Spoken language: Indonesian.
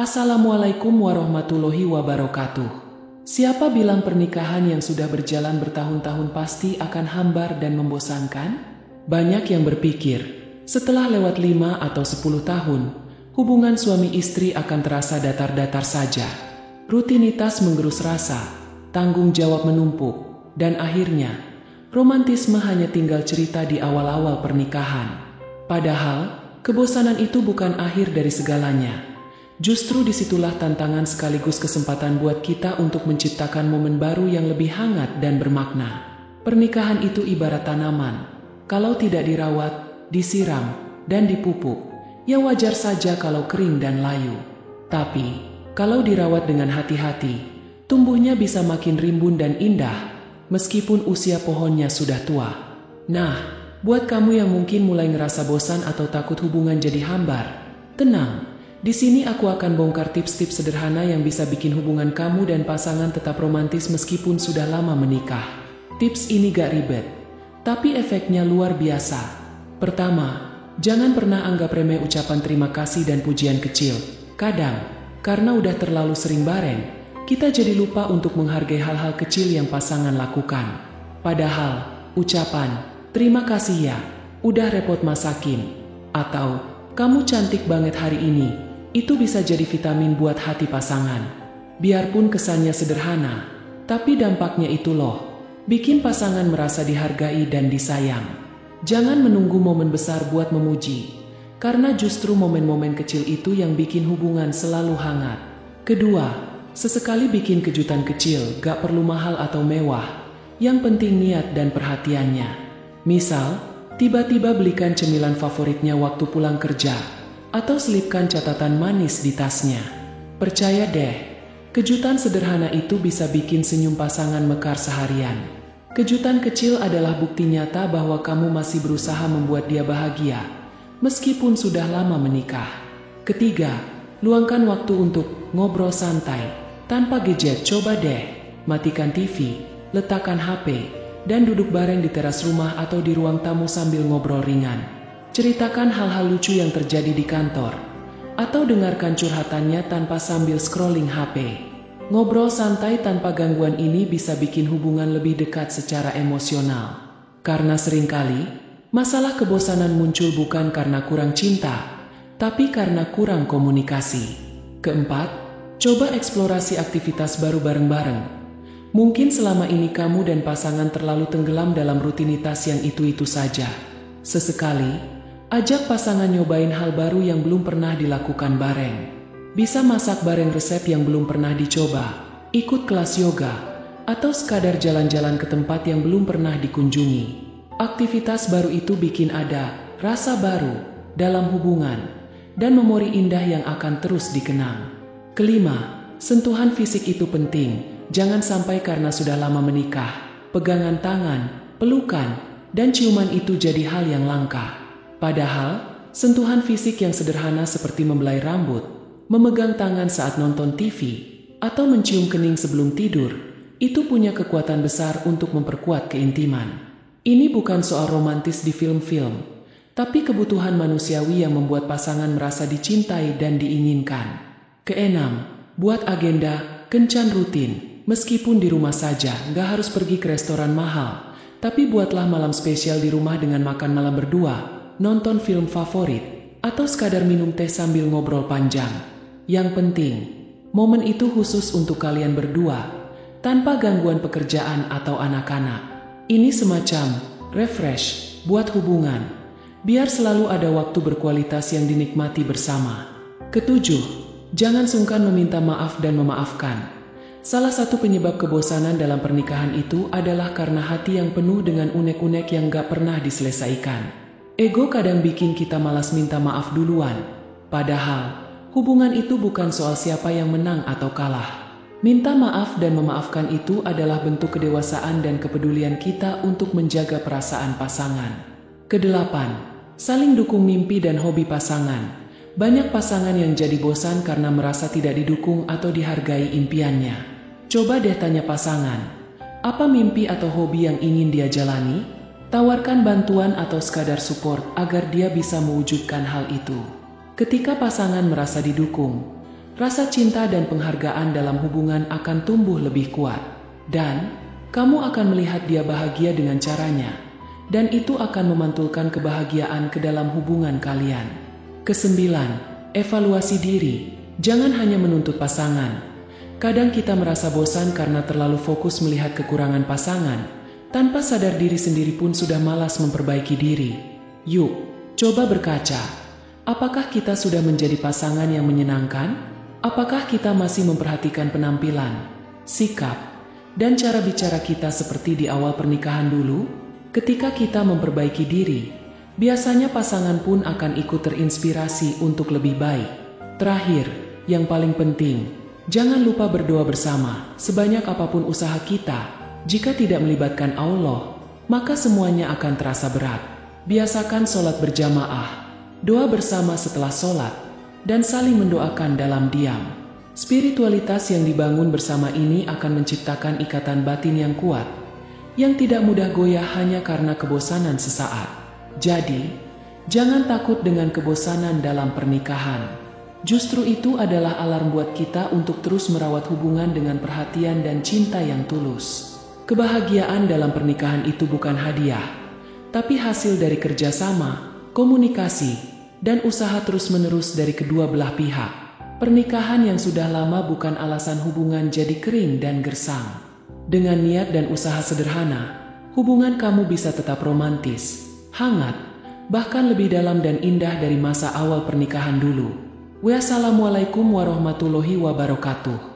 Assalamualaikum warahmatullahi wabarakatuh. Siapa bilang pernikahan yang sudah berjalan bertahun-tahun pasti akan hambar dan membosankan? Banyak yang berpikir, setelah lewat 5 atau 10 tahun, hubungan suami istri akan terasa datar-datar saja. Rutinitas menggerus rasa, tanggung jawab menumpuk, dan akhirnya, romantisme hanya tinggal cerita di awal-awal pernikahan. Padahal, kebosanan itu bukan akhir dari segalanya. Justru disitulah tantangan sekaligus kesempatan buat kita untuk menciptakan momen baru yang lebih hangat dan bermakna. Pernikahan itu ibarat tanaman. Kalau tidak dirawat, disiram, dan dipupuk, ya wajar saja kalau kering dan layu. Tapi, kalau dirawat dengan hati-hati, tumbuhnya bisa makin rimbun dan indah, meskipun usia pohonnya sudah tua. Nah, buat kamu yang mungkin mulai ngerasa bosan atau takut hubungan jadi hambar, tenang. Di sini aku akan bongkar tips-tips sederhana yang bisa bikin hubungan kamu dan pasangan tetap romantis meskipun sudah lama menikah. Tips ini gak ribet, tapi efeknya luar biasa. Pertama, jangan pernah anggap remeh ucapan terima kasih dan pujian kecil. Kadang, karena udah terlalu sering bareng, kita jadi lupa untuk menghargai hal-hal kecil yang pasangan lakukan. Padahal, ucapan, terima kasih ya, udah repot masakin, atau, kamu cantik banget hari ini, itu bisa jadi vitamin buat hati pasangan. Biarpun kesannya sederhana, tapi dampaknya itu loh, bikin pasangan merasa dihargai dan disayang. Jangan menunggu momen besar buat memuji, karena justru momen-momen kecil itu yang bikin hubungan selalu hangat. Kedua, sesekali bikin kejutan kecil, gak perlu mahal atau mewah, yang penting niat dan perhatiannya. Misal, tiba-tiba belikan cemilan favoritnya waktu pulang kerja, atau selipkan catatan manis di tasnya. Percaya deh, kejutan sederhana itu bisa bikin senyum pasangan mekar seharian. Kejutan kecil adalah bukti nyata bahwa kamu masih berusaha membuat dia bahagia, meskipun sudah lama menikah. Ketiga, luangkan waktu untuk ngobrol santai, tanpa gadget. Coba deh, matikan TV, letakkan HP, dan duduk bareng di teras rumah atau di ruang tamu sambil ngobrol ringan. Ceritakan hal-hal lucu yang terjadi di kantor, atau dengarkan curhatannya tanpa sambil scrolling HP. Ngobrol santai tanpa gangguan ini bisa bikin hubungan lebih dekat secara emosional. Karena seringkali, masalah kebosanan muncul bukan karena kurang cinta, tapi karena kurang komunikasi. Keempat, coba eksplorasi aktivitas baru bareng-bareng. Mungkin selama ini kamu dan pasangan terlalu tenggelam dalam rutinitas yang itu-itu saja. Sesekali, ajak pasangan nyobain hal baru yang belum pernah dilakukan bareng. Bisa masak bareng resep yang belum pernah dicoba, ikut kelas yoga, atau sekadar jalan-jalan ke tempat yang belum pernah dikunjungi. Aktivitas baru itu bikin ada rasa baru dalam hubungan dan memori indah yang akan terus dikenang. Kelima, sentuhan fisik itu penting. Jangan sampai karena sudah lama menikah, pegangan tangan, pelukan, dan ciuman itu jadi hal yang langka. Padahal, sentuhan fisik yang sederhana seperti membelai rambut, memegang tangan saat nonton TV, atau mencium kening sebelum tidur, itu punya kekuatan besar untuk memperkuat keintiman. Ini bukan soal romantis di film-film, tapi kebutuhan manusiawi yang membuat pasangan merasa dicintai dan diinginkan. Keenam, buat agenda kencan rutin, meskipun di rumah saja, gak harus pergi ke restoran mahal, tapi buatlah malam spesial di rumah dengan makan malam berdua, nonton film favorit, atau sekadar minum teh sambil ngobrol panjang. Yang penting, momen itu khusus untuk kalian berdua, tanpa gangguan pekerjaan atau anak-anak. Ini semacam refresh buat hubungan, biar selalu ada waktu berkualitas yang dinikmati bersama. Ketujuh, jangan sungkan meminta maaf dan memaafkan. Salah satu penyebab kebosanan dalam pernikahan itu adalah karena hati yang penuh dengan unek-unek yang gak pernah diselesaikan. Ego kadang bikin kita malas minta maaf duluan. Padahal, hubungan itu bukan soal siapa yang menang atau kalah. Minta maaf dan memaafkan itu adalah bentuk kedewasaan dan kepedulian kita untuk menjaga perasaan pasangan. Kedelapan, saling dukung mimpi dan hobi pasangan. Banyak pasangan yang jadi bosan karena merasa tidak didukung atau dihargai impiannya. Coba deh tanya pasangan, apa mimpi atau hobi yang ingin dia jalani? Tawarkan bantuan atau sekadar support agar dia bisa mewujudkan hal itu. Ketika pasangan merasa didukung, rasa cinta dan penghargaan dalam hubungan akan tumbuh lebih kuat. Dan kamu akan melihat dia bahagia dengan caranya. Dan itu akan memantulkan kebahagiaan ke dalam hubungan kalian. Kesembilan, evaluasi diri. Jangan hanya menuntut pasangan. Kadang kita merasa bosan karena terlalu fokus melihat kekurangan pasangan. Tanpa sadar diri sendiri pun sudah malas memperbaiki diri. Yuk, coba berkaca. Apakah kita sudah menjadi pasangan yang menyenangkan? Apakah kita masih memperhatikan penampilan, sikap, dan cara bicara kita seperti di awal pernikahan dulu? Ketika kita memperbaiki diri, biasanya pasangan pun akan ikut terinspirasi untuk lebih baik. Terakhir, yang paling penting, jangan lupa berdoa bersama. Sebanyak apapun usaha kita, jika tidak melibatkan Allah, maka semuanya akan terasa berat. Biasakan sholat berjamaah, doa bersama setelah sholat, dan saling mendoakan dalam diam. Spiritualitas yang dibangun bersama ini akan menciptakan ikatan batin yang kuat, yang tidak mudah goyah hanya karena kebosanan sesaat. Jadi, jangan takut dengan kebosanan dalam pernikahan. Justru itu adalah alarm buat kita untuk terus merawat hubungan dengan perhatian dan cinta yang tulus. Kebahagiaan dalam pernikahan itu bukan hadiah, tapi hasil dari kerjasama, komunikasi, dan usaha terus-menerus dari kedua belah pihak. Pernikahan yang sudah lama bukan alasan hubungan jadi kering dan gersang. Dengan niat dan usaha sederhana, hubungan kamu bisa tetap romantis, hangat, bahkan lebih dalam dan indah dari masa awal pernikahan dulu. Wassalamualaikum warahmatullahi wabarakatuh.